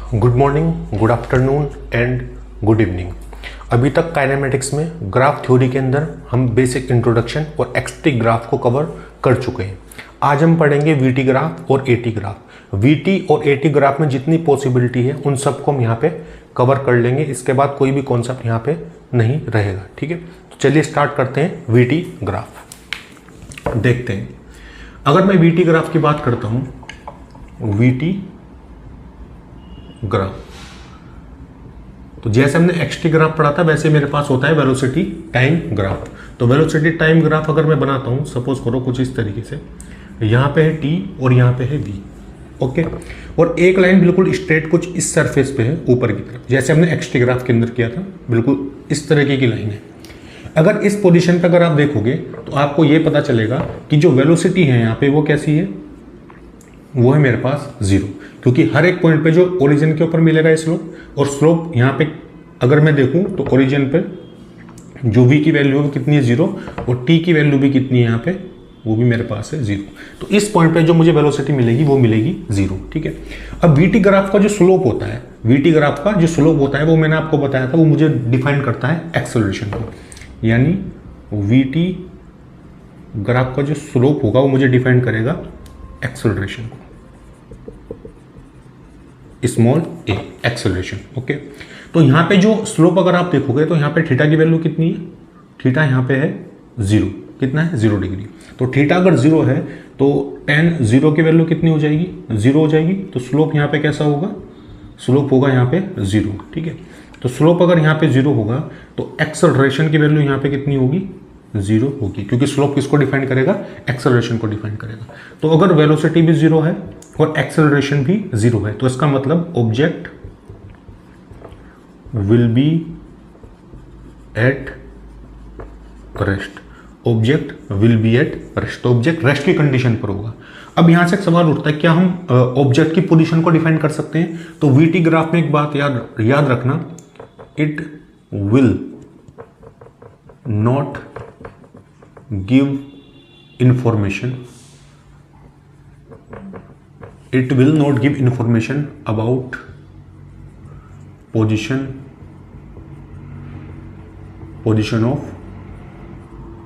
Good morning, good afternoon and good evening. अभी तक kinematics में ग्राफ थ्योरी के अंदर हम बेसिक इंट्रोडक्शन और एक्सटिक ग्राफ को कवर कर चुके हैं। आज हम पढ़ेंगे वीटी ग्राफ और एटी ग्राफ। वीटी और एटी ग्राफ में जितनी पॉसिबिलिटी है उन सबको हम यहाँ पे कवर कर लेंगे। इसके बाद कोई भी कॉन्सेप्ट यहाँ पे नहीं रहेगा। ठीक है, तो चलिए स्टार्ट करते हैं वीटी ग्राफ। देखते हैं, अगर मैं वीटी ग्राफ की बात करता हूँ, वीटी ग्राफ, तो जैसे हमने एक्सटी ग्राफ पढ़ा था वैसे मेरे पास होता है वेलोसिटी टाइम ग्राफ। तो वेलोसिटी टाइम ग्राफ अगर मैं बनाता हूं, सपोज करो कुछ इस तरीके से, यहां पे है टी और यहां पे है वी। ओके, और एक लाइन बिल्कुल स्ट्रेट कुछ इस सरफेस पे है ऊपर की तरफ, जैसे हमने एक्सटी ग्राफ के अंदर किया था, बिल्कुल इस तरीके की लाइन है। अगर इस पोजीशन पर अगर आप देखोगे तो आपको यह पता चलेगा कि जो वेलोसिटी है यहाँ पे वो कैसी है, वो है मेरे पास जीरो, क्योंकि हर एक पॉइंट पे जो ओरिजिन के ऊपर मिलेगा स्लोप, और स्लोप यहाँ पे अगर मैं देखूं तो ओरिजिन पे जो v की वैल्यू है कितनी है, जीरो, और t की वैल्यू भी कितनी है यहाँ पे, वो भी मेरे पास है जीरो। तो इस पॉइंट पे जो मुझे वेलोसिटी मिलेगी वो मिलेगी जीरो। ठीक है, अब वीटी ग्राफ का जो स्लोप होता है, वीटी ग्राफ का जो स्लोप होता है वो मैंने आपको बताया था, वो मुझे डिफाइन करता है एक्सेलरेशन को। यानी वीटी ग्राफ का जो स्लोप होगा वो मुझे डिफाइन करेगा एक्सेलरेशन को, स्मॉल ए, एक्सेलरेशन। ओके, तो यहाँ पे जो स्लोप अगर आप देखोगे तो यहाँ पे थीटा की वैल्यू कितनी है, थीटा यहाँ पे है जीरो, कितना है 0 डिग्री। तो थीटा अगर जीरो है तो tan जीरो की वैल्यू कितनी हो जाएगी, जीरो हो जाएगी। तो स्लोप यहाँ पे कैसा होगा, स्लोप होगा यहाँ पे जीरो। ठीक है, तो स्लोप अगर यहाँ पे जीरो होगा तो एक्सेलरेशन की वैल्यू यहाँ पे कितनी होगी, जीरो होगी, क्योंकि स्लोप किसको डिफाइन करेगा, एक्सेलरेशन को डिफाइन करेगा। तो अगर वेलोसिटी भी जीरो है और एक्सेलरेशन भी जीरो है तो इसका मतलब object will be at rest, object will be at rest, object rest की कंडीशन पर होगा। अब यहां से एक सवाल उठता है, क्या हम ऑब्जेक्ट की पोजीशन को डिफाइन कर सकते हैं? तो वीटी ग्राफ में एक बात याद रखना, it will not give information, it will not give information about position of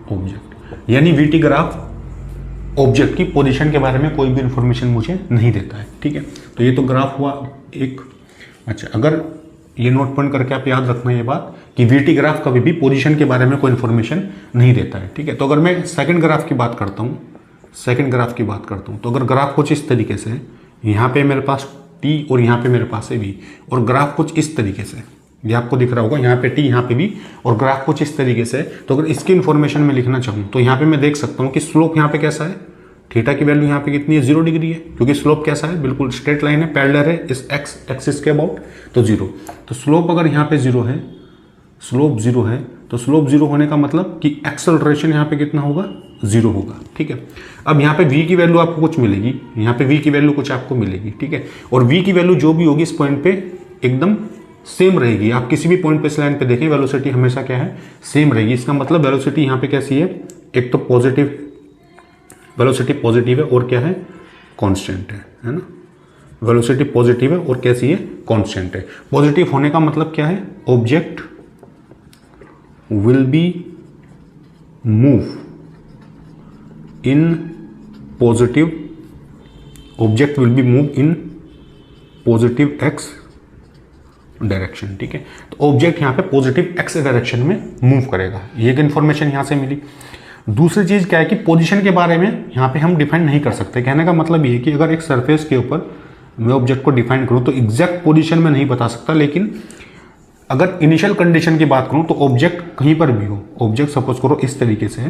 object। यानी वीटी ग्राफ ऑब्जेक्ट की पोजीशन के बारे में कोई भी इंफॉर्मेशन मुझे नहीं देता है। ठीक है, तो ये तो ग्राफ हुआ एक। अच्छा, अगर ये नोट पॉइंट करके आप याद रखना ये बात कि वीटी ग्राफ कभी भी पोजीशन के बारे में कोई इंफॉर्मेशन नहीं देता है। ठीक है, तो अगर मैं सेकंड ग्राफ की बात करता हूँ, तो अगर ग्राफ कुछ इस तरीके से, यहाँ पे मेरे पास t और यहाँ पे मेरे पास है v, और ग्राफ कुछ इस तरीके से, ये आपको दिख रहा होगा, यहाँ पे t यहाँ पे v, और ग्राफ कुछ इस तरीके से, तो अगर इसकी इन्फॉर्मेशन में लिखना चाहूँ तो यहाँ पे मैं देख सकता हूँ कि स्लोप यहाँ पे कैसा है, थीटा की वैल्यू यहाँ पे कितनी है, 0 डिग्री है, क्योंकि स्लोप कैसा है, बिल्कुल स्ट्रेट लाइन है, पैरेलल है इस एक्स एक्सिस के अबाउट, तो जीरो। तो स्लोप अगर यहाँ पे जीरो है, स्लोप जीरो है, तो स्लोप जीरो होने का मतलब कि एक्सेलरेशन यहाँ पे कितना होगा, जीरो होगा। ठीक है, अब यहाँ पे v की वैल्यू आपको कुछ मिलेगी, यहाँ पे v की वैल्यू कुछ आपको मिलेगी। ठीक है, और v की वैल्यू जो भी होगी इस पॉइंट पे एकदम सेम रहेगी। आप किसी भी पॉइंट पे इस लाइन पे देखें, वेलोसिटी हमेशा क्या है, सेम रहेगी। इसका मतलब वेलोसिटी यहाँ पे कैसी है, एक तो पॉजिटिव, वेलोसिटी पॉजिटिव है और क्या है, कॉन्स्टेंट है ना। वेलोसिटी पॉजिटिव है और कैसी है, कॉन्स्टेंट है। पॉजिटिव होने का मतलब क्या है, object will be move in positive, object will be move in positive x direction. ठीक है, तो ऑब्जेक्ट यहाँ पे पॉजिटिव x डायरेक्शन में मूव करेगा, ये इन्फॉर्मेशन यहाँ से मिली। दूसरी चीज क्या है कि पोजीशन के बारे में यहाँ पे हम डिफाइन नहीं कर सकते। कहने का मतलब ये है कि अगर एक सरफेस के ऊपर मैं ऑब्जेक्ट को डिफाइन करूँ तो एग्जैक्ट पोजीशन में नहीं बता सकता, लेकिन अगर इनिशियल कंडीशन की बात करूं तो ऑब्जेक्ट कहीं पर भी हो, ऑब्जेक्ट सपोज करो इस तरीके से है,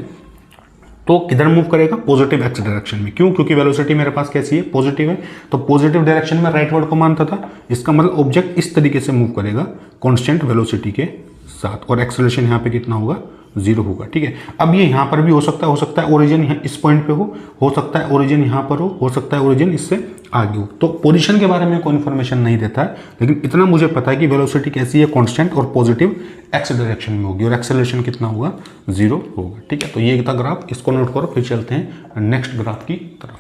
तो किधर मूव करेगा, पॉजिटिव एक्स डायरेक्शन में। क्यों? क्योंकि वेलोसिटी मेरे पास कैसी है, पॉजिटिव है, तो पॉजिटिव डायरेक्शन में राइट वर्ड को मानता था। इसका मतलब ऑब्जेक्ट इस तरीके से मूव करेगा कांस्टेंट वेलोसिटी के साथ, और एक्सेलरेशन यहाँ पे कितना होगा, जीरो होगा। ठीक है, अब ये यहाँ पर भी हो सकता है ओरिजिन इस पॉइंट पे हो सकता है ओरिजिन यहाँ पर हो सकता है ओरिजिन इससे आगे हो। तो पोजीशन के बारे में कोई इन्फॉर्मेशन नहीं देता है, लेकिन इतना मुझे पता है कि वेलोसिटी कैसी है, कांस्टेंट और पॉजिटिव एक्स डायरेक्शन में होगी, और एक्सेलरेशन कितना होगा, जीरो होगा। ठीक है, तो ये था ग्राफ, इसको नोट करो। फिर चलते हैं नेक्स्ट ग्राफ की तरफ।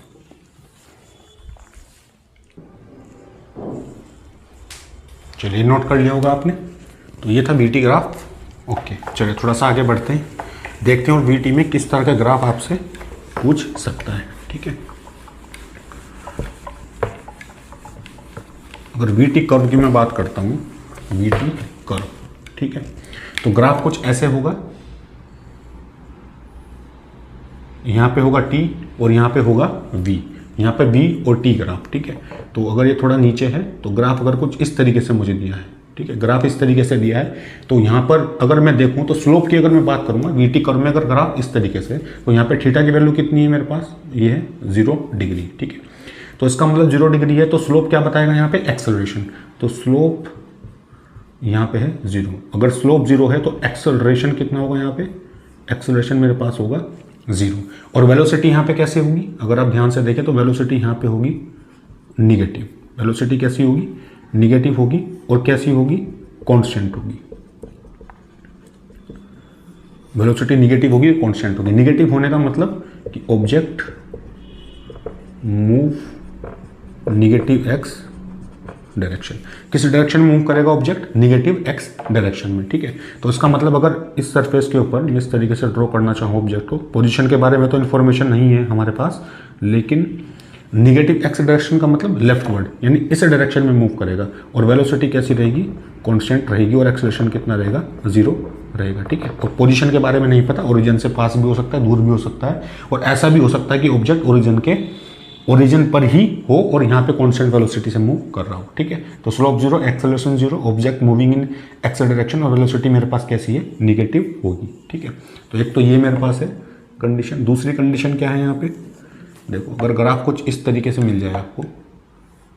चलिए नोट कर लिया होगा आपने। तो ये था वीटी ग्राफ। ओके, चलिए थोड़ा सा आगे बढ़ते हैं, देखते हैं और वीटी में किस तरह का ग्राफ आपसे पूछ सकता है। ठीक है, अगर वीटी कर्व की मैं बात करता हूँ, वीटी कर्व, ठीक है, तो ग्राफ कुछ ऐसे होगा, यहाँ पे होगा टी और यहाँ पे होगा वी, यहाँ पे वी और टी ग्राफ। ठीक है, तो अगर ये थोड़ा नीचे है तो ग्राफ अगर कुछ इस तरीके से मुझे दिया है, ठीक है, ग्राफ इस तरीके से दिया है, तो यहाँ पर अगर मैं देखूँ तो स्लोप की अगर मैं बात करूँगा वीटी कर्व में, अगर ग्राफ इस तरीके से, तो यहाँ पे थीटा की वैल्यू कितनी है मेरे पास, ये है 0 डिग्री। ठीक है, तो इसका मतलब 0 डिग्री है, तो स्लोप क्या बताएगा यहाँ पे, एक्सेलरेशन। तो स्लोप यहाँ पे है 0, अगर स्लोप 0 है तो एक्सेलरेशन कितना होगा, यहाँ पे एक्सेलरेशन मेरे पास होगा 0। और वेलोसिटी यहाँ पे कैसे होगी, अगर आप ध्यान से देखें तो वेलोसिटी यहाँ पे होगी निगेटिव। वेलोसिटी कैसी होगी, निगेटिव होगी, और कैसी होगी, कांस्टेंट होगी। वेलोसिटी निगेटिव होगी, कांस्टेंट होगी। निगेटिव होने का मतलब कि object move negative x direction, किस डायरेक्शन में मूव करेगा ऑब्जेक्ट, निगेटिव एक्स डायरेक्शन में। ठीक है, तो इसका मतलब अगर इस सरफेस के ऊपर मैं इस तरीके से ड्रॉ करना चाहूँ ऑब्जेक्ट को, पोजीशन के बारे में तो इन्फॉर्मेशन नहीं है हमारे पास, लेकिन निगेटिव एक्स डायरेक्शन का मतलब लेफ्टवर्ड, यानी इस डायरेक्शन में मूव करेगा, और वेलोसिटी कैसी रहेगी, कांस्टेंट रहेगी, और एक्सेलरेशन कितना रहेगा, 0 रहेगा। ठीक है, और पोजीशन के बारे में नहीं पता, ओरिजिन से पास भी हो सकता है, दूर भी हो सकता है, और ऐसा भी हो सकता है कि ऑब्जेक्ट ओरिजिन पर ही हो और यहाँ पे कांस्टेंट वेलोसिटी से मूव कर रहा हो। ठीक है, तो slope 0, acceleration 0, object moving in x direction, और वेलोसिटी मेरे पास कैसी है, निगेटिव होगी। ठीक है, तो एक तो ये मेरे पास है कंडीशन। दूसरी कंडीशन क्या है यहाँ पे, देखो अगर ग्राफ कुछ इस तरीके से मिल जाए आपको,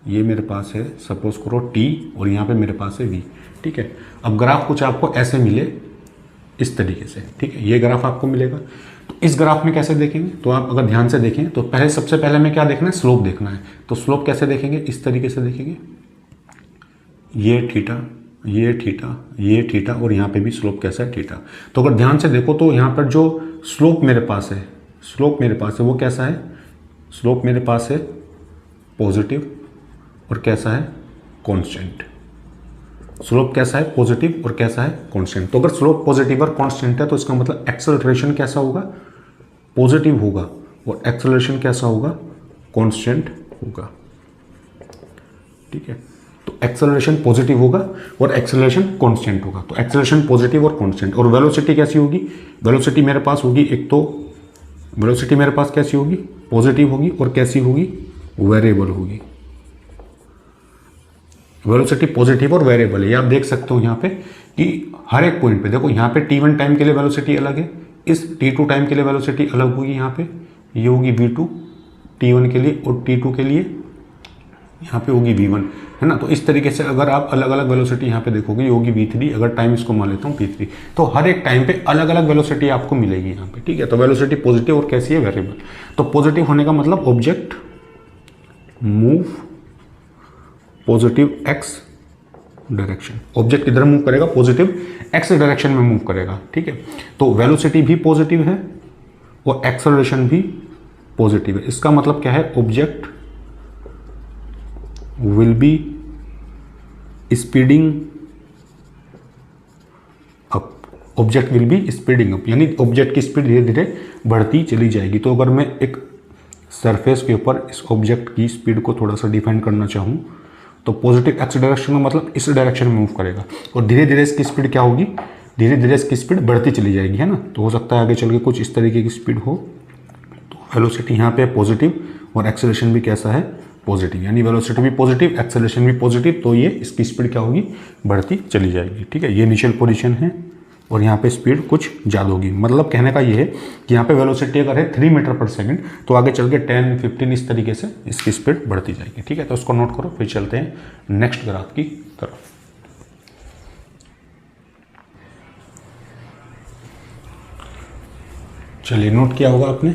ये मेरे पास है सपोज करो टी, और यहाँ पे मेरे पास है वी। ठीक है, अब ग्राफ कुछ आपको ऐसे मिले इस तरीके से, ठीक है, ये ग्राफ आपको मिलेगा, तो इस ग्राफ में कैसे देखेंगे, तो आप अगर ध्यान से देखें तो सबसे पहले हमें क्या देखना है, स्लोप देखना है। तो स्लोप कैसे देखेंगे, इस तरीके से देखेंगे, ये थीटा, ये थीटा, ये थीटा, और यहाँ पे भी स्लोप कैसा है, थीटा। तो अगर ध्यान से देखो तो यहाँ पर जो स्लोप मेरे पास है, वो कैसा है, स्लोप मेरे पास है पॉजिटिव, और कैसा है, कांस्टेंट। स्लोप कैसा है, पॉजिटिव, और कैसा है, कांस्टेंट। तो अगर स्लोप पॉजिटिव और कांस्टेंट है तो इसका मतलब एक्सेलरेशन कैसा होगा, पॉजिटिव होगा, और एक्सेलरेशन कैसा होगा, कांस्टेंट होगा। ठीक है, तो एक्सेलरेशन पॉजिटिव होगा और एक्सेलरेशन कांस्टेंट होगा। तो एक्सेलरेशन पॉजिटिव और कांस्टेंट। और वेलोसिटी कैसी होगी, वेलोसिटी मेरे पास होगी, एक तो वेलोसिटी मेरे पास कैसी होगी, पॉजिटिव होगी, और कैसी होगी, वेरिएबल होगी। वेलोसिटी पॉजिटिव और वेरिएबल है, ये आप देख सकते हो यहाँ पे कि हर एक पॉइंट पे देखो, यहाँ पे t1 टाइम के लिए वेलोसिटी अलग है, इस t2 टाइम के लिए वेलोसिटी अलग होगी, यहाँ पे ये होगी v2 t1 के लिए, और t2 के लिए यहाँ पे होगी v1, है ना। तो इस तरीके से अगर आप अलग अलग वेलोसिटी यहाँ पे देखोगे, ये होगी v3, अगर टाइम इसको मान लेता हूँ p3, तो हर एक टाइम पे अलग अलग वेलोसिटी आपको मिलेगी यहाँ पे। ठीक है, तो वेलोसिटी पॉजिटिव और कैसी है, वेरिएबल। तो पॉजिटिव होने का मतलब object move positive x direction, object किधर मूव करेगा, पॉजिटिव एक्स डायरेक्शन में मूव करेगा। ठीक है, तो वेलोसिटी भी पॉजिटिव है और एक्सेलरेशन भी पॉजिटिव है। इसका मतलब क्या है, object will be speeding up, object will be speeding up, यानी ऑब्जेक्ट की स्पीड धीरे धीरे बढ़ती चली जाएगी। तो अगर मैं एक सरफेस के ऊपर इस ऑब्जेक्ट की स्पीड को थोड़ा सा डिफाइन करना चाहूँ, तो पॉजिटिव एक्स डायरेक्शन में मतलब इस डायरेक्शन में मूव करेगा, और धीरे धीरे इसकी स्पीड क्या होगी, धीरे धीरे इसकी स्पीड बढ़ती चली जाएगी, है ना। तो हो सकता है आगे चल के कुछ इस तरीके की स्पीड हो। तो वेलोसिटी यहाँ पे पॉजिटिव और एक्सेलरेशन भी कैसा है, पॉजिटिव, यानी वेलोसिटी भी पॉजिटिव, एक्सेलरेशन भी पॉजिटिव, तो ये इसकी स्पीड क्या होगी, बढ़ती चली जाएगी। ठीक है, ये इनिशियल पोजीशन है, और यहाँ पे स्पीड कुछ ज़्यादा होगी। मतलब कहने का ये है कि यहाँ पे वेलोसिटी अगर है 3 मीटर पर सेकंड, तो आगे चल के 10, 15 इस तरीके से इसकी स्पीड बढ़ती जाएगी। ठीक है, तो उसको नोट करो, फिर चलते हैं नेक्स्ट ग्राफ की तरफ। चलिए, नोट किया होगा आपने,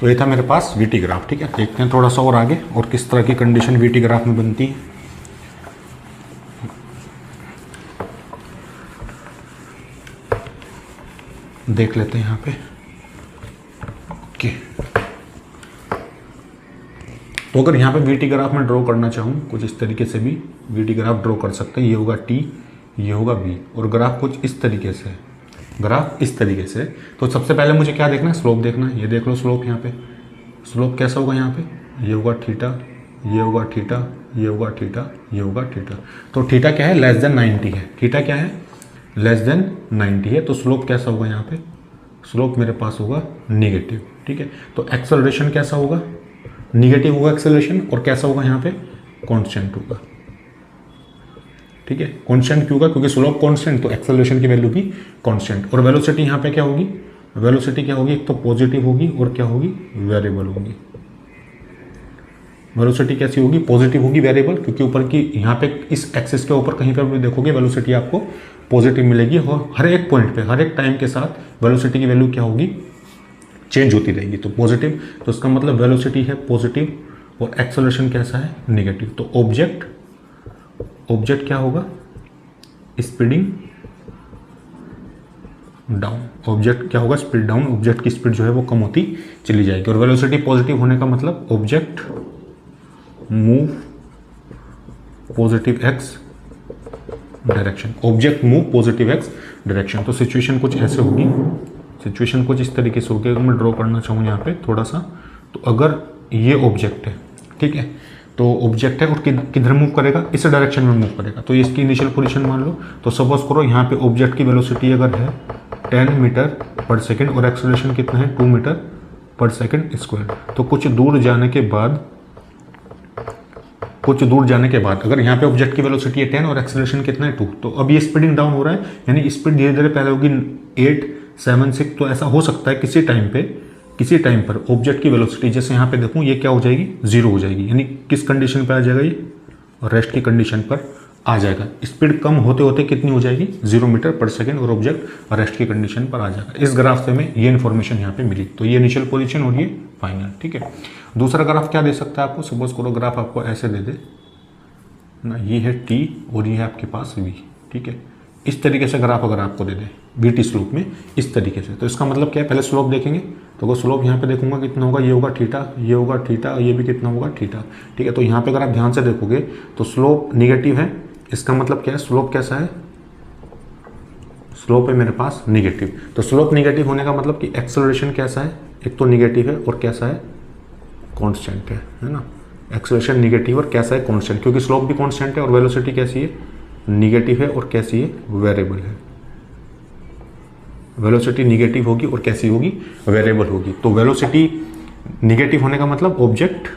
तो ये था मेरे पास वीटी ग्राफ। ठीक है, देखते हैं थोड़ा सा और आगे और किस तरह की कंडीशन वीटी ग्राफ में बनती है। देख लेते हैं यहाँ पे। ओके, तो अगर यहाँ पे वी टी ग्राफ में ड्रॉ करना चाहूँ कुछ इस तरीके से भी वी टी ग्राफ ड्रॉ कर सकते हैं। ये होगा टी, ये होगा वी, और ग्राफ कुछ इस तरीके से, ग्राफ इस तरीके से। तो सबसे पहले मुझे क्या देखना है, स्लोप देखना है। ये देख लो स्लोप, यहाँ पे स्लोप कैसा होगा, यहाँ पे ये होगा थीटा, ये होगा थीटा, ये होगा थीटा, ये होगा थीटा। तो थीटा क्या है, लेस देन 90 है। थीटा क्या है, लेस देन 90 है। तो स्लोप कैसा होगा, यहाँ पे स्लोप मेरे पास होगा निगेटिव। ठीक है, तो एक्सेलरेशन कैसा होगा, निगेटिव होगा एक्सेलरेशन, और कैसा होगा यहाँ पे, कांस्टेंट होगा। ठीक है, कांस्टेंट क्यों होगा, क्योंकि स्लोप कांस्टेंट, तो एक्सेलरेशन की वैल्यू भी कांस्टेंट। और वेलोसिटी यहाँ पे क्या होगी, वेलोसिटी क्या होगी, एक तो पॉजिटिव होगी और क्या होगी, वेरिएबल होगी। वेलोसिटी कैसी होगी, पॉजिटिव होगी, वेरिएबल, क्योंकि ऊपर की यहाँ पे इस एक्सिस के ऊपर कहीं पर भी देखोगे वेलोसिटी आपको पॉजिटिव मिलेगी, और हर एक पॉइंट पे, हर एक टाइम के साथ वेलोसिटी की वैल्यू क्या होगी, चेंज होती रहेगी। तो पॉजिटिव, तो इसका मतलब वेलोसिटी है पॉजिटिव और एक्सेलरेशन कैसा है, नेगेटिव। तो ऑब्जेक्ट क्या होगा, स्पीडिंग डाउन। ऑब्जेक्ट क्या होगा, स्पीड डाउन, ऑब्जेक्ट की स्पीड जो है वो कम होती चली जाएगी। और वेलोसिटी पॉजिटिव होने का मतलब object move positive x direction, object move positive x direction. तो सिचुएशन कुछ ऐसे होगी, सिचुएशन कुछ इस तरीके से होगी। अगर मैं ड्रॉ करना चाहूँ यहाँ पे थोड़ा सा, तो अगर ये ऑब्जेक्ट है, ठीक है, तो ऑब्जेक्ट है और किधर मूव करेगा, इस डायरेक्शन में मूव करेगा। तो इसकी इनिशियल पोजीशन मान लो। तो सपोज करो यहाँ पे ऑब्जेक्ट की वेलोसिटी अगर है 10 मीटर पर सेकेंड और एक्सेलरेशन कितना है 2 मीटर पर सेकेंड स्क्वायर। तो कुछ दूर जाने के बाद अगर यहाँ पे ऑब्जेक्ट की वेलोसिटी है 10 और एक्सेलरेशन कितना है 2, तो अब ये स्पीडिंग डाउन हो रहा है, यानी स्पीड धीरे धीरे पहले होगी 8, 7, 6। तो ऐसा हो सकता है किसी टाइम पर ऑब्जेक्ट की वेलोसिटी, जैसे यहाँ पे देखूँ, ये क्या हो जाएगी, 0 हो जाएगी। यानी किस कंडीशन पर आ जाएगा, ये रेस्ट की कंडीशन पर आ जाएगा। स्पीड कम होते होते कितनी हो जाएगी, 0 मीटर पर सेकेंड, और ऑब्जेक्ट रेस्ट की कंडीशन पर आ जाएगा। इस ग्राफ से हमें ये इन्फॉर्मेशन यहाँ पे मिली। तो ये इनिशियल पोजीशन और ये फाइनल। ठीक है, दूसरा ग्राफ क्या दे सकता है आपको, सपोज करो ग्राफ आपको ऐसे दे दे ना, ये है टी और ये है आपके पास वी। ठीक है, इस तरीके से ग्राफ अगर आपको दे दे वी टी स्लोप में इस तरीके से, तो इसका मतलब क्या है, पहले स्लोप देखेंगे। तो अगर स्लोप यहाँ पे देखूंगा कितना होगा, ये होगा थीटा, ये होगा थीटा, ये भी कितना होगा, थीटा। ठीक है, तो यहाँ पे अगर आप ध्यान से देखोगे तो स्लोप निगेटिव है। इसका मतलब क्या है, स्लोप कैसा है, स्लोप है मेरे पास निगेटिव। तो स्लोप निगेटिव होने का मतलब कि एक्सेलरेशन कैसा है, एक तो निगेटिव है और कैसा है, कांस्टेंट है ना। एक्सेलरेशन निगेटिव और कैसा है, कांस्टेंट, क्योंकि स्लोप भी कांस्टेंट है। और वेलोसिटी कैसी है, निगेटिव है और कैसी है, वेरिएबल है। वेलोसिटी निगेटिव होगी और कैसी होगी, वेरिएबल होगी। तो वेलोसिटी निगेटिव होने का मतलब object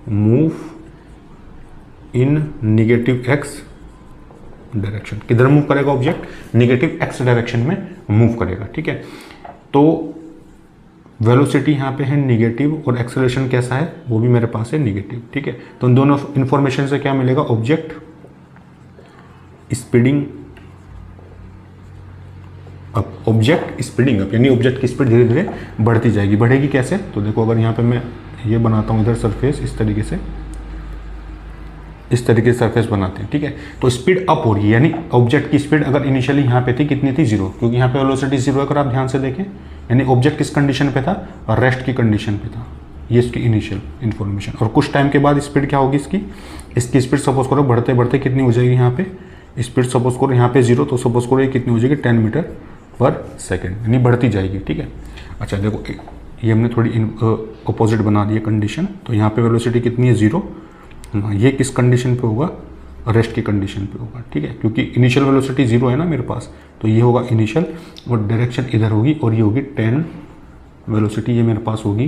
move in negative x direction. किधर मूव करेगा ऑब्जेक्ट, निगेटिव एक्स डायरेक्शन में मूव करेगा। ठीक है, तो वेलोसिटी यहाँ पे है निगेटिव और एक्सेलरेशन कैसा है, वो भी मेरे पास है निगेटिव। ठीक है, तो इन दोनों इंफॉर्मेशन से क्या मिलेगा, object speeding up, object speeding up, यानी ऑब्जेक्ट की स्पीड धीरे धीरे बढ़ती जाएगी। बढ़ेगी कैसे, तो देखो अगर यहाँ पे मैं ये बनाता हूँ इधर सरफेस, इस तरीके से सरफेस बनाते हैं। ठीक है, तो स्पीड अप हो रही है, यानी ऑब्जेक्ट की स्पीड अगर इनिशियली यहाँ पे थी कितनी थी, 0, क्योंकि यहाँ पे वेलोसिटी 0 है। अगर आप ध्यान से देखें, यानी ऑब्जेक्ट किस कंडीशन पे था, रेस्ट की कंडीशन पे था। ये इसकी इनिशियल इन्फॉर्मेशन। और कुछ टाइम के बाद स्पीड क्या होगी इसकी स्पीड सपोज करो बढ़ते बढ़ते कितनी हो जाएगी, यहाँ पे स्पीड सपोज करो यहाँ पे 0, तो सपोज करो ये कितनी हो जाएगी, 10 मीटर पर सेकेंड, यानी बढ़ती जाएगी। ठीक है, अच्छा देखो ये हमने थोड़ी अपोजिट बना दी है कंडीशन। तो यहाँ पे वेलोसिटी कितनी है, 0। ये किस कंडीशन पे होगा, रेस्ट की कंडीशन पे होगा। ठीक है, क्योंकि इनिशियल वेलोसिटी 0 है ना मेरे पास, तो ये होगा इनिशियल, और डायरेक्शन इधर होगी, और ये होगी 10 वेलोसिटी, ये मेरे पास होगी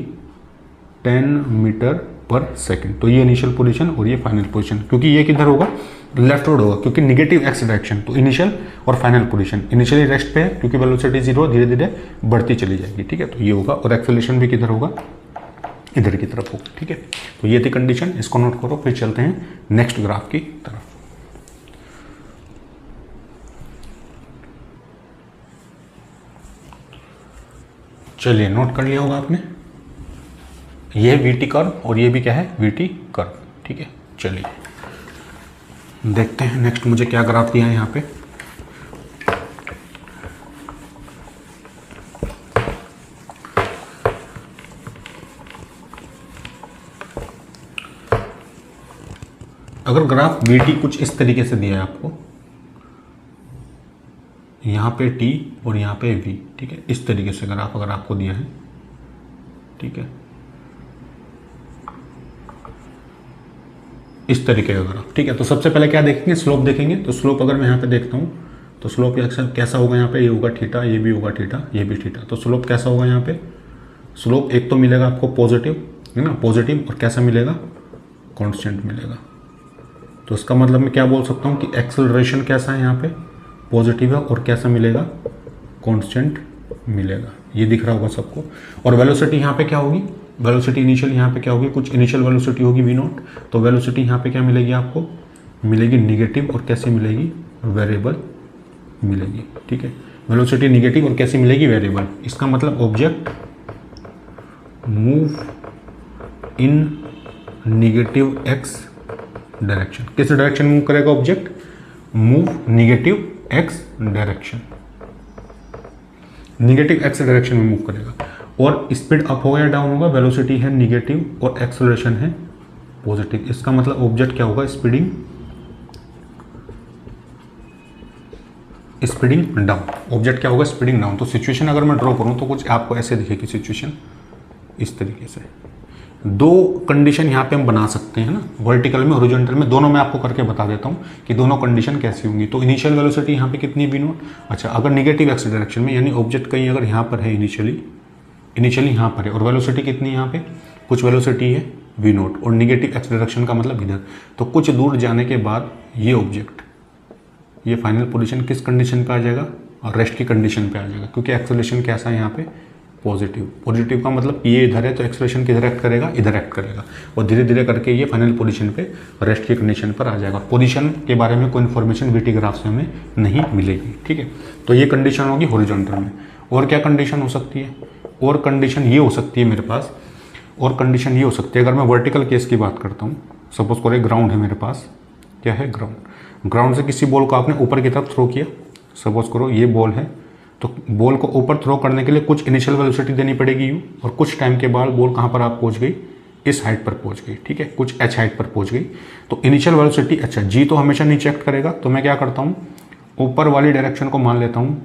10 मीटर पर सेकेंड। तो ये इनिशियल पोजीशन और ये फाइनल पोजीशन, क्योंकि ये किधर होगा, लेफ्ट वर्ड होगा, क्योंकि निगेटिव एक्स डायरेक्शन। तो इनिशियल और फाइनल पोजीशन, इनिशियली रेस्ट पे है क्योंकि वेलोसिटी 0, धीरे धीरे बढ़ती चली जाएगी। ठीक है, तो ये होगा, और एक्सेलरेशन भी किधर होगा, इधर की तरफ होगा। ठीक है, तो ये थी कंडीशन, इसको नोट करो। फिर चलते हैं नेक्स्ट ग्राफ की तरफ। चलिए, नोट कर लिया होगा आपने, ये है वीटी कर्व और ये भी क्या है, वीटी कर्व। ठीक है, चलिए देखते हैं नेक्स्ट मुझे क्या ग्राफ दिया है यहाँ पे। अगर ग्राफ VT कुछ इस तरीके से दिया है आपको, यहाँ पे T और यहाँ पे V, ठीक है, इस तरीके से ग्राफ अगर आपको दिया है, ठीक है, इस तरीके का ग्राफ, ठीक है। तो सबसे पहले क्या देखेंगे, स्लोप देखेंगे। तो स्लोप अगर मैं यहाँ पे देखता हूँ तो स्लोप कैसा होगा, यहाँ पे ये होगा थीटा, ये भी होगा थीटा, ये भी थीटा। तो स्लोप कैसा होगा यहाँ पे, स्लोप एक तो मिलेगा आपको पॉजिटिव, है ना, पॉजिटिव, और कैसा मिलेगा, कांस्टेंट मिलेगा। तो इसका मतलब मैं क्या बोल सकता हूँ कि एक्सेलरेशन कैसा है, यहाँ पे पॉजिटिव है, और कैसा मिलेगा, कांस्टेंट मिलेगा। ये दिख रहा होगा सबको। और वेलोसिटी यहाँ पे क्या होगी, वेलोसिटी इनिशियल यहाँ पे क्या होगी, कुछ इनिशियल वेलोसिटी होगी V0। तो वेलोसिटी यहाँ पे क्या मिलेगी आपको, मिलेगी निगेटिव, और कैसे मिलेगी, वेरिएबल मिलेगी, ठीक है। वेलोसिटी निगेटिव और कैसे मिलेगी, वेरिएबल। इसका मतलब object move in negative x direction. किस डायरेक्शन मूव करेगा object, move negative x direction, negative x direction में मूव करेगा। और स्पीड अप होगा या डाउन होगा, वेलोसिटी है निगेटिव और एक्सेलरेशन है पॉजिटिव। इसका मतलब ऑब्जेक्ट क्या होगा, स्पीडिंग डाउन। ऑब्जेक्ट क्या होगा, स्पीडिंग डाउन। तो सिचुएशन अगर मैं ड्रॉ करूं तो कुछ आपको ऐसे दिखेगी सिचुएशन, इस तरीके से। दो कंडीशन यहाँ पे हम बना सकते हैं ना, वर्टिकल में, हॉरिजॉन्टल में, दोनों मैं आपको करके बता देता हूँ कि दोनों कंडीशन कैसी होंगी। तो इनिशियल वेलोसिटी यहाँ पे कितनी है, V0। अच्छा, अगर निगेटिव एक्स डायरेक्शन में, यानी ऑब्जेक्ट कहीं अगर यहाँ पर है, इनिशियली यहाँ पर है, और वेलोसिटी कितनी है यहाँ पे, कुछ वेलोसिटी है V0, और निगेटिव एक्स डायरेक्शन का मतलब इधर। तो कुछ दूर जाने के बाद ये ऑब्जेक्ट, ये फाइनल पोजीशन किस कंडीशन पे आ जाएगा, और रेस्ट की कंडीशन पे आ जाएगा, क्योंकि एक्सेलरेशन कैसा है यहाँ पे, पॉजिटिव का मतलब ये इधर है, तो एक्सेलरेशन किधर एक्ट करेगा, इधर एक्ट करेगा, और धीरे धीरे करके ये फाइनल पोजीशन पे रेस्ट की कंडीशन पर आ जाएगा। पोजीशन के बारे में कोई इन्फॉर्मेशन VT ग्राफ से हमें नहीं मिलेगी, ठीक है। तो ये कंडीशन होगी हॉरिजॉन्टल में। और क्या कंडीशन हो सकती है, और कंडीशन ये हो सकती है मेरे पास, और कंडीशन ये हो सकती है, अगर मैं वर्टिकल केस की बात करता हूँ, सपोज करो एक ग्राउंड है मेरे पास, क्या है, ग्राउंड से किसी बॉल को आपने ऊपर की तरफ थ्रो किया, सपोज करो ये बॉल है, तो बॉल को ऊपर थ्रो करने के लिए कुछ इनिशियल वेलोसिटी देनी पड़ेगी U, और कुछ टाइम के बाद बॉल कहाँ पर आप पहुँच गई, इस हाइट पर पहुँच गई, ठीक है, कुछ h हाइट पर पहुँच गई। तो इनिशियल वेलोसिटी, अच्छा G तो हमेशा नीचे एक्ट करेगा, तो मैं क्या करता हूँ, ऊपर वाली डायरेक्शन को मान लेता हूँ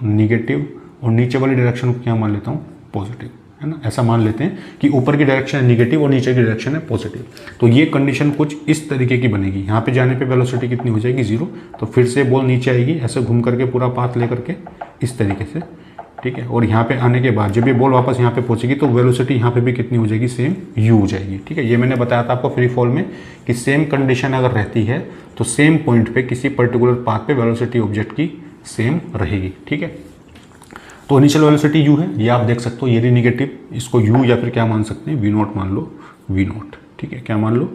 निगेटिव, और नीचे वाली डायरेक्शन को क्या मान लेता हूँ, पॉजिटिव, है ना। ऐसा मान लेते हैं कि ऊपर की डायरेक्शन है निगेटिव और नीचे की डायरेक्शन है पॉजिटिव। तो ये कंडीशन कुछ इस तरीके की बनेगी। यहाँ पे जाने पे वेलोसिटी कितनी हो जाएगी, 0। तो फिर से बॉल नीचे आएगी, ऐसे घूम करके पूरा पाथ लेकर के इस तरीके से, ठीक है। और यहाँ पे आने के बाद जब ये बॉल वापस यहाँ पे पहुँचेगी तो वेलोसिटी यहाँ पे भी कितनी हो जाएगी, सेम U हो जाएगी, ठीक है। ये मैंने बताया था आपको फ्री फॉल में कि सेम कंडीशन अगर रहती है तो सेम पॉइंट पे किसी पर्टिकुलर पाथ पे वेलोसिटी ऑब्जेक्ट की सेम रहेगी, ठीक है। तो इनिशियल वेलोसिटी U है, ये आप देख सकते हो, ये भी निगेटिव, इसको U या फिर क्या मान सकते हैं, V0 मान लो, V0, ठीक है, क्या मान लो,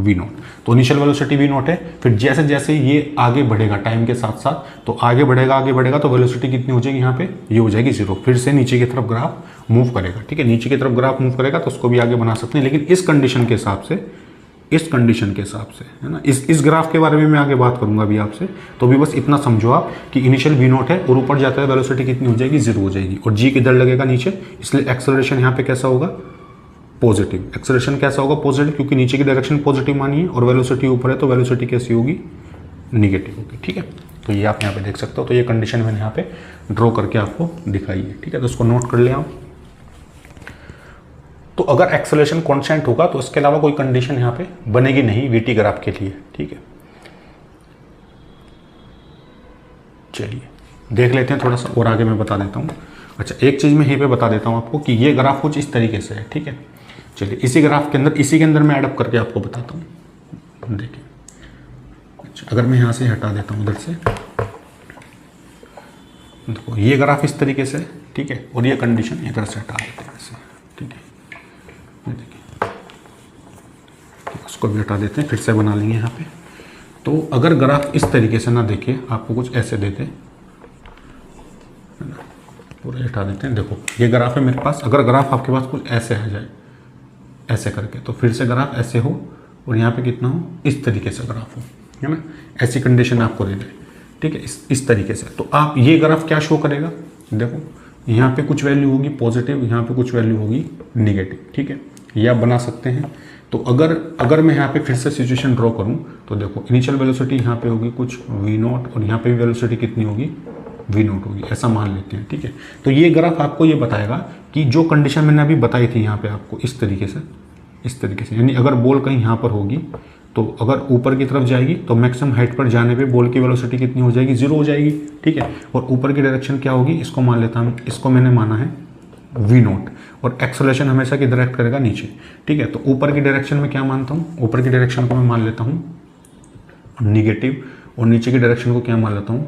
V0। तो इनिशियल वेलोसिटी V0 है। फिर जैसे जैसे ये आगे बढ़ेगा टाइम के साथ साथ, तो आगे बढ़ेगा तो वेलोसिटी कितनी हो जाएगी, यहाँ पे ये हो जाएगी 0। फिर से नीचे की तरफ ग्राफ मूव करेगा, ठीक है, नीचे की तरफ ग्राफ मूव करेगा, तो उसको भी आगे बना सकते हैं, लेकिन इस कंडीशन के हिसाब से, है ना। इस ग्राफ के बारे में मैं आगे बात करूंगा अभी आपसे। तो भी बस इतना समझो आप कि इनिशियल V0 है, और ऊपर जाता है वेलोसिटी कितनी हो जाएगी, 0 हो जाएगी, और G किधर लगेगा, नीचे, इसलिए एक्सेलरेशन यहाँ पे कैसा होगा, पॉजिटिव। एक्सेलरेशन कैसा होगा, पॉजिटिव, क्योंकि नीचे की डायरेक्शन पॉजिटिव मानिए, और वेलोसिटी ऊपर है तो वेलोसिटी कैसी होगी, निगेटिव होगी, ठीक है। तो ये आप यहाँ पे देख सकते हो। तो ये कंडीशन मैंने यहाँ पे ड्रॉ करके आपको दिखाई है, ठीक है। तो उसको नोट कर ले आप। तो अगर एक्सेलरेशन कांस्टेंट होगा तो इसके अलावा कोई कंडीशन यहाँ पे बनेगी नहीं VT ग्राफ के लिए, ठीक है। चलिए देख लेते हैं थोड़ा सा और आगे मैं बता देता हूँ। अच्छा, एक चीज़ मैं यहीं पे बता देता हूँ आपको कि ये ग्राफ कुछ इस तरीके से है, ठीक है। चलिए इसी ग्राफ के अंदर, इसी के अंदर मैं एडअप करके आपको बताता हूँ। देखिए, अच्छा, अगर मैं यहाँ से हटा देता हूँ इधर से, देखो ये ग्राफ इस तरीके से, ठीक है, और ये कंडीशन इधर से हटा देते हैं ऐसे, ठीक है। देखिए उसको भी हटा देते हैं, फिर से बना लेंगे यहाँ पे। तो अगर ग्राफ इस तरीके से ना देखे, आपको कुछ ऐसे देते, है ना, पूरा हटा देते हैं। देखो ये ग्राफ है मेरे पास, अगर ग्राफ आपके पास कुछ ऐसे आ जाए, ऐसे करके, तो फिर से ग्राफ ऐसे हो, और यहाँ पे कितना हो, इस तरीके से ग्राफ हो, है ना, ऐसी कंडीशन आपको दे दे, ठीक है, इस तरीके से। तो आप ये ग्राफ क्या शो करेगा, देखो यहाँ पे कुछ वैल्यू होगी पॉजिटिव, यहाँ पे कुछ वैल्यू होगी निगेटिव, ठीक है, ये आप बना सकते हैं। तो अगर मैं यहाँ पे फिर से सिचुएशन ड्रॉ करूँ तो देखो इनिशियल वेलोसिटी यहाँ पे होगी कुछ v0 और यहाँ पे भी वेलोसिटी कितनी होगी v0 होगी, ऐसा मान लेते हैं, ठीक है। तो ये ग्राफ आपको ये बताएगा कि जो कंडीशन मैंने अभी बताई थी यहाँ पे आपको इस तरीके से, यानी अगर बॉल कहीं यहाँ पर होगी तो अगर ऊपर की तरफ जाएगी तो मैक्सिमम हाइट पर जाने पे बॉल की वेलोसिटी कितनी हो जाएगी, 0 हो जाएगी, ठीक है। और ऊपर की डायरेक्शन क्या होगी, इसको मान लेता हूँ, इसको मैंने माना है v0, और एक्सेलरेशन हमेशा किधर एक्ट करेगा, नीचे, ठीक है। तो ऊपर की डायरेक्शन में क्या मानता हूँ, ऊपर की डायरेक्शन को मैं मान लेता हूँ निगेटिव, और नीचे की डायरेक्शन को क्या मान लेता हूँ,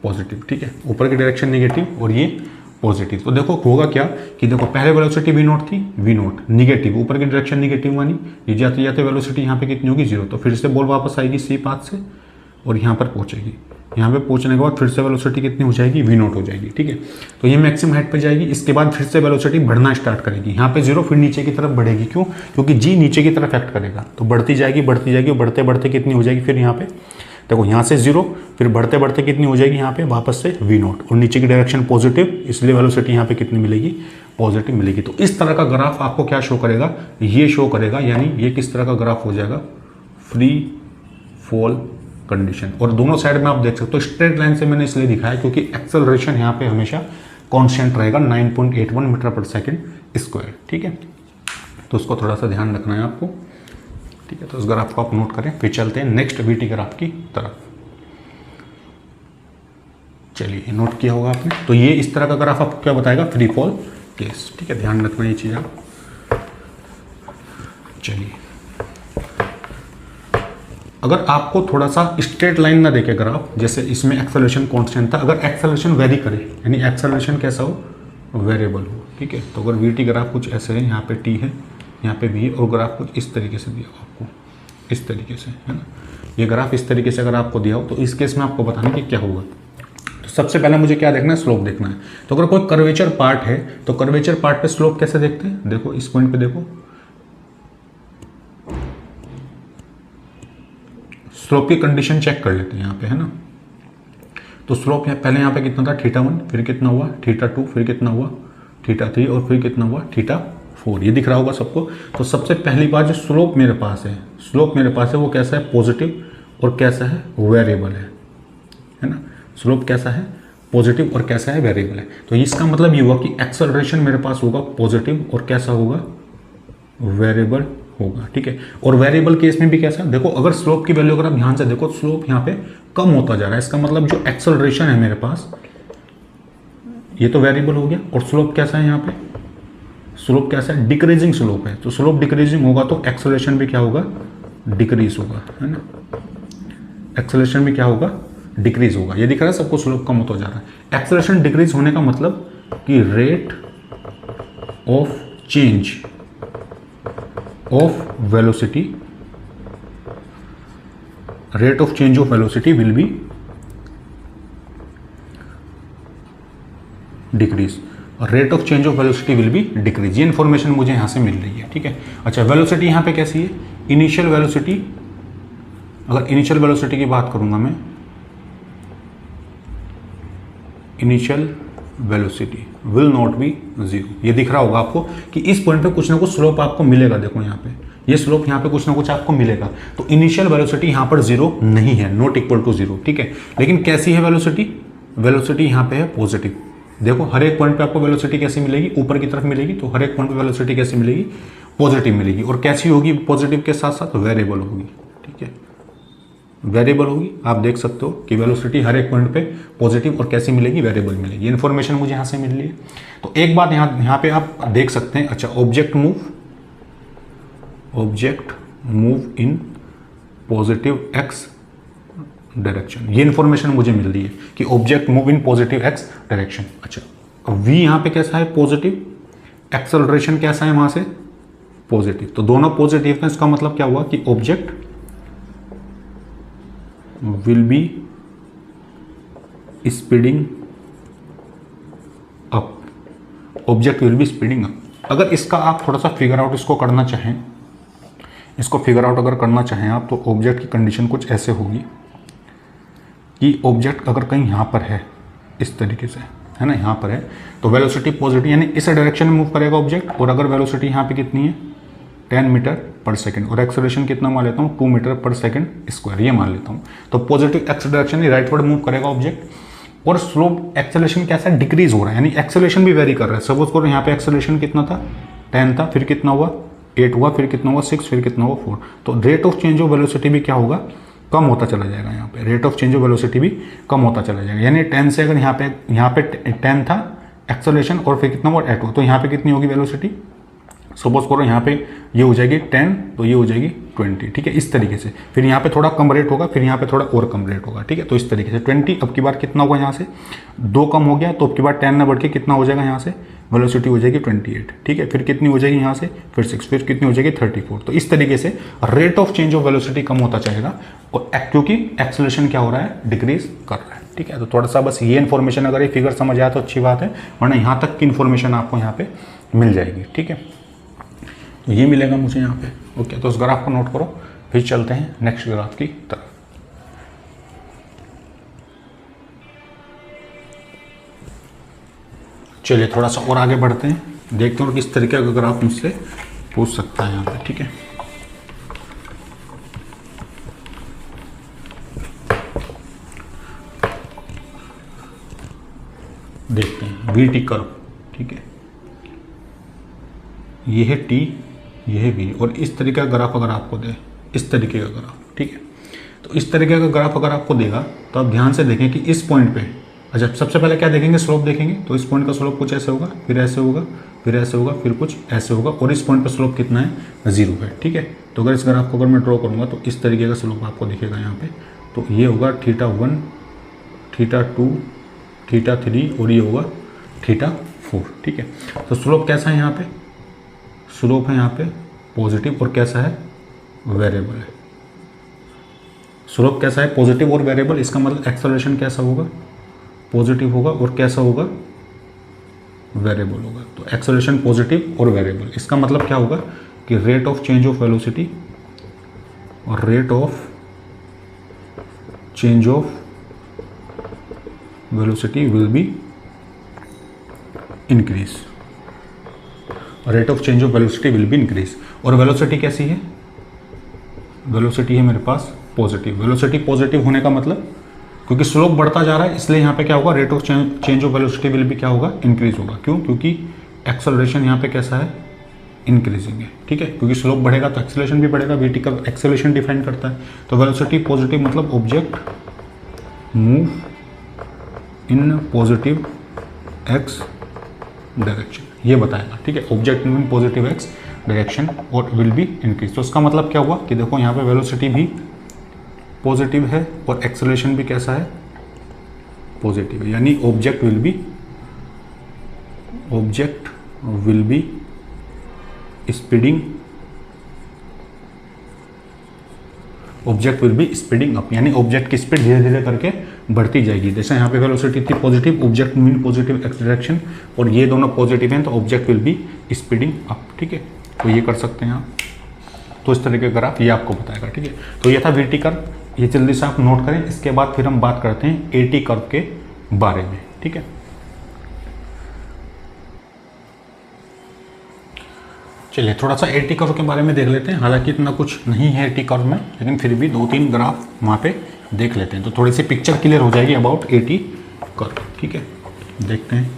पॉजिटिव, ठीक है। ऊपर की डायरेक्शन निगेटिव और ये पॉजिटिव। तो देखो होगा क्या कि देखो पहले वेलोसिटी v0 थी, v0 निगेटिव, ऊपर की डायरेक्शन निगेटिव मानी, ये जाते जाते वेलोसिटी यहाँ पे कितनी होगी, 0। तो फिर से बॉल वापस आएगी सी पाथ से और यहाँ पर पहुँचेगी, यहाँ पे पहुँचने के बाद फिर से वेलोसिटी कितनी हो जाएगी, v0 हो जाएगी, ठीक है। तो ये मैक्सिमम हाइट पर जाएगी, इसके बाद फिर से वेलोसिटी बढ़ना स्टार्ट करेगी, यहाँ पे 0, फिर नीचे की तरफ बढ़ेगी, क्यों, क्योंकि जी नीचे की तरफ एक्ट करेगा, तो बढ़ती जाएगी और बढ़ते बढ़ते कितनी हो जाएगी, फिर यहाँ पे देखो यहाँ से 0, फिर बढ़ते बढ़ते कितनी हो जाएगी यहाँ पे वापस से v0, और नीचे की डायरेक्शन पॉजिटिव, इसलिए वेलोसिटी यहाँ पे कितनी मिलेगी, पॉजिटिव मिलेगी। तो इस तरह का ग्राफ आपको क्या शो करेगा, ये शो करेगा, यानी ये किस तरह का ग्राफ हो जाएगा, फ्री फॉल कंडीशन। और दोनों साइड में आप देख सकते हो स्ट्रेट लाइन से मैंने इसलिए दिखाया क्योंकि एक्सेलरेशन यहाँ पे हमेशा कॉन्स्टेंट रहेगा 9.81 मीटर पर सेकेंड स्क्वायर, ठीक है। तो उसको थोड़ा सा ध्यान रखना है आपको, ठीक है। तो इस ग्राफ को आप नोट करें, फिर चलते हैं नेक्स्ट वीटी ग्राफ की तरफ। चलिए नोट किया होगा आपने, तो ये इस तरह का ग्राफ आपको क्या बताएगा, फ्री फॉल केस, ठीक है। ध्यान रखना ये चीज़ आप। चलिए अगर आपको थोड़ा सा स्ट्रेट लाइन ना देखे ग्राफ, जैसे इसमें एक्सेलरेशन कांस्टेंट था, अगर एक्सेलरेशन वेरी करे, यानी एक्सेलरेशन कैसा हो, वेरिएबल हो, ठीक है। तो अगर वीटी ग्राफ कुछ ऐसे है, यहाँ पे टी है, यहाँ पे भी है, और ग्राफ कुछ इस तरीके से दिया हो आपको, इस तरीके से, है ना। ये ग्राफ इस तरीके से अगर आपको दिया हो तो इस केस में आपको बताना कि क्या होगा। तो सबसे पहले मुझे क्या देखना है, स्लोप देखना है। तो अगर कोई कर्वेचर पार्ट है तो कर्वेचर पार्ट पे स्लोप कैसे देखते हैं, देखो इस पॉइंट पे देखो, स्लोप की कंडीशन चेक कर लेते हैं यहाँ पे, है ना। तो स्लोप पहले यहाँ पे कितना था, θ1, फिर कितना हुआ θ2, फिर कितना हुआ θ3, और फिर कितना हुआ θ4, ये दिख रहा होगा सबको। तो सबसे पहली बात जो स्लोप मेरे पास है वो कैसा है, पॉजिटिव, और कैसा है, वेरिएबल है ना। स्लोप कैसा है, पॉजिटिव, और कैसा है, वेरिएबल है। तो इसका मतलब ये हुआ कि एक्सेलरेशन मेरे पास होगा पॉजिटिव, और कैसा होगा, वेरिएबल होगा, ठीक है। और वेरिएबल केस में भी कैसा, देखो अगर स्लोप की वैल्यू अगर आप ध्यान से देखो, स्लोप यहाँ पे कम होता जा रहा है, इसका मतलब जो एक्सेलरेशन है मेरे पास, ये तो वेरिएबल हो गया। और स्लोप कैसा है, यहाँ पे स्लोप कैसा है, डिक्रीजिंग स्लोप है। तो स्लोप डिक्रीजिंग होगा तो एक्सेलरेशन भी क्या होगा, डिक्रीज होगा, है ना। एक्सेलरेशन भी क्या होगा, डिक्रीज होगा। ये दिख रहा है सबको, स्लोप कम होता जा रहा है। एक्सेलरेशन डिक्रीज होने का मतलब कि rate of change of velocity, rate of change of velocity will be decrease, और rate of change of velocity will be decrease. ये इन्फॉर्मेशन मुझे यहां से मिल रही है, ठीक है। अच्छा, वेलोसिटी यहां पे कैसी है, इनिशियल वेलोसिटी, अगर इनिशियल वेलोसिटी की बात करूंगा मैं, initial velocity will not be 0। ये दिख रहा होगा आपको कि इस पॉइंट पे कुछ ना कुछ स्लोप आपको मिलेगा। देखो यहाँ पे ये स्लोप, यहाँ पे कुछ ना कुछ आपको मिलेगा। तो इनिशियल वेलोसिटी यहाँ पर 0 नहीं है, नॉट इक्वल टू 0, ठीक है। लेकिन कैसी है वेलोसिटी, वेलोसिटी यहाँ पे है पॉजिटिव। देखो हर एक पॉइंट पे आपको वेलोसिटी कैसी मिलेगी, ऊपर की तरफ मिलेगी। तो हर एक पॉइंट पे वेलोसिटी कैसी मिलेगी, पॉजिटिव मिलेगी। और कैसी होगी, पॉजिटिव के साथ साथ वेरिएबल होगी, ठीक है, वेरिएबल होगी। आप देख सकते हो कि वेलोसिटी हर एक पॉइंट पे पॉजिटिव और कैसी मिलेगी, वेरिएबल मिलेगी। इन्फॉर्मेशन मुझे यहाँ से मिल रही है। तो एक बात यहाँ पे आप देख सकते हैं। अच्छा, object move in positive x direction, ये इन्फॉर्मेशन मुझे मिल रही है कि object move in positive x direction. अच्छा, v यहाँ पे कैसा है, पॉजिटिव, एक्सेलरेशन कैसा है वहां से, पॉजिटिव। तो दोनों पॉजिटिव है, इसका मतलब क्या हुआ कि object will be speeding up, object will be speeding up. अगर इसका आप थोड़ा सा फिगर आउट इसको करना चाहें, इसको फिगर आउट अगर करना चाहें आप, तो ऑब्जेक्ट की कंडीशन कुछ ऐसे होगी कि ऑब्जेक्ट अगर कहीं यहाँ पर है, इस तरीके से है ना, यहाँ पर है, तो वेलोसिटी पॉजिटिव यानी इस डायरेक्शन में मूव करेगा ऑब्जेक्ट। और अगर वेलोसिटी यहाँ पे कितनी है, 10 मीटर पर सेकंड और एक्सेलरेशन कितना मान लेता हूँ 2 मीटर पर सेकंड स्क्वायर, ये मान लेता हूँ। तो पॉजिटिव एक्स डायरेक्शन ही राइटवर्ड मूव करेगा ऑब्जेक्ट और स्लोप एक्सेलरेशन कैसा है, डिक्रीज हो रहा है, यानी एक्सेलरेशन भी वेरी कर रहा है। सपोज करो यहाँ पे एक्सेलरेशन कितना था 10 था, फिर कितना हुआ 8 हुआ, फिर कितना हुआ 6, फिर कितना हुआ 4। तो rate of change of velocity भी क्या होगा, कम होता चला जाएगा। यहाँ पे rate of change of velocity भी कम होता चला जाएगा, यानी 10 से अगर यहाँ पे 10 था एक्सेलरेशन और फिर कितना हुआ 8 हुआ, तो यहाँ पे कितनी होगी वेलोसिटी, सपोज करो यहाँ पे ये हो जाएगी 10 तो ये हो जाएगी 20, ठीक है, इस तरीके से। फिर यहाँ पे थोड़ा कम रेट होगा, फिर यहाँ पे थोड़ा और कम रेट होगा, ठीक है। तो इस तरीके से 20 अब की बार कितना होगा, यहाँ से 2 कम हो गया तो अब की बार 10 ना बढ़ के कितना हो जाएगा, यहाँ से वेलोसिटी हो जाएगी 28, ठीक है। फिर कितनी हो जाएगी यहाँ से, फिर 6, फिर कितनी हो जाएगी 34। तो इस तरीके से rate of change of velocity कम होता जाएगा और क्योंकि एक्सेलरेशन क्या हो रहा है, डिक्रीज कर रहा है, ठीक है। तो थोड़ा सा बस ये इन्फॉर्मेशन अगर ये फिगर समझ आया तो अच्छी बात है, वरना यहाँ तक की इन्फॉर्मेशन आपको यहाँ पे मिल जाएगी, ठीक है। तो ये मिलेगा मुझे यहाँ पे, ओके। तो उस ग्राफ को नोट करो, फिर चलते हैं नेक्स्ट ग्राफ की तरफ। चलिए थोड़ा सा और आगे बढ़ते हैं, देखते हैं किस तरीके का ग्राफ मुझसे पूछ सकता है यहाँ पे, ठीक है। देखते हैं वी कर्व, ठीक है, ये है टी, ये है वी, और इस तरीके का ग्राफ अगर आपको दे, इस तरीके का ग्राफ, ठीक है। तो इस तरीके का ग्राफ अगर आपको देगा तो आप ध्यान से देखें कि इस पॉइंट पे, अच्छा सबसे पहले क्या देखेंगे, स्लोप देखेंगे। तो इस पॉइंट का स्लोप कुछ ऐसे होगा, फिर ऐसे होगा, फिर ऐसे होगा, फिर कुछ ऐसे होगा, और इस पॉइंट पर स्लोप कितना है, 0 है, ठीक है। तो अगर इस ग्राफ को अगर मैं ड्रॉ करूँगा तो इस तरीके का स्लोप आपको दिखेगा यहाँ पे। तो ये होगा θ1, θ2, θ3 और ये होगा θ4, ठीक है। तो स्लोप कैसा है यहाँ पे, स्लोप है यहाँ पे पॉजिटिव और कैसा है, वेरिएबल है। स्लोप कैसा है, पॉजिटिव और वेरिएबल, इसका मतलब एक्सेलरेशन कैसा होगा, पॉजिटिव होगा और कैसा होगा, वेरिएबल होगा। तो एक्सेलरेशन पॉजिटिव और वेरिएबल, इसका मतलब क्या होगा कि rate of change of velocity और rate of change of velocity will be increase, rate of change of velocity will be increase. और वेलोसिटी कैसी है, वेलोसिटी है मेरे पास पॉजिटिव। वेलोसिटी पॉजिटिव होने का मतलब, क्योंकि स्लोप बढ़ता जा रहा है इसलिए यहाँ पे क्या होगा, rate of change of velocity will भी क्या होगा, इंक्रीज होगा। क्यों, क्योंकि एक्सेलरेशन यहाँ पे कैसा है, इंक्रीजिंग है, ठीक है। क्योंकि स्लोप बढ़ेगा तो एक्सेलरेशन भी बढ़ेगा, वीटी का एक्सेलरेशन डिफाइन करता है। तो वेलोसिटी पॉजिटिव मतलब object move in positive x direction, ये बताएगा, ठीक है। Object move in positive x direction और विल बी इंक्रीज। तो उसका मतलब क्या हुआ कि देखो यहाँ पे वेलोसिटी भी पॉजिटिव है और एक्सेलरेशन भी कैसा है, पॉजिटिव है, यानी object will be speeding, object will be speeding up, यानी ऑब्जेक्ट की स्पीड धीरे धीरे करके बढ़ती जाएगी। जैसे यहाँ पे वेलोसिटी थी positive, object move in positive x direction, और ये दोनों पॉजिटिव हैं तो object will be speeding up, ठीक है। तो ये कर सकते हैं आप। तो इस तरह के ग्राफ ये आपको बताएगा, ठीक है। तो ये था वीटी कर्व, ये जल्दी से आप नोट करें। इसके बाद फिर हम बात करते हैं एटी कर्व के बारे में, ठीक है। चलिए थोड़ा सा एटी कर्व के बारे में देख लेते हैं। हालांकि इतना कुछ नहीं है एटी कर्व में, लेकिन फिर भी 2-3 ग्राफ वहाँ पे देख लेते हैं तो थोड़ी सी पिक्चर क्लियर हो जाएगी अबाउट एटी कर्व, ठीक है। देखते हैं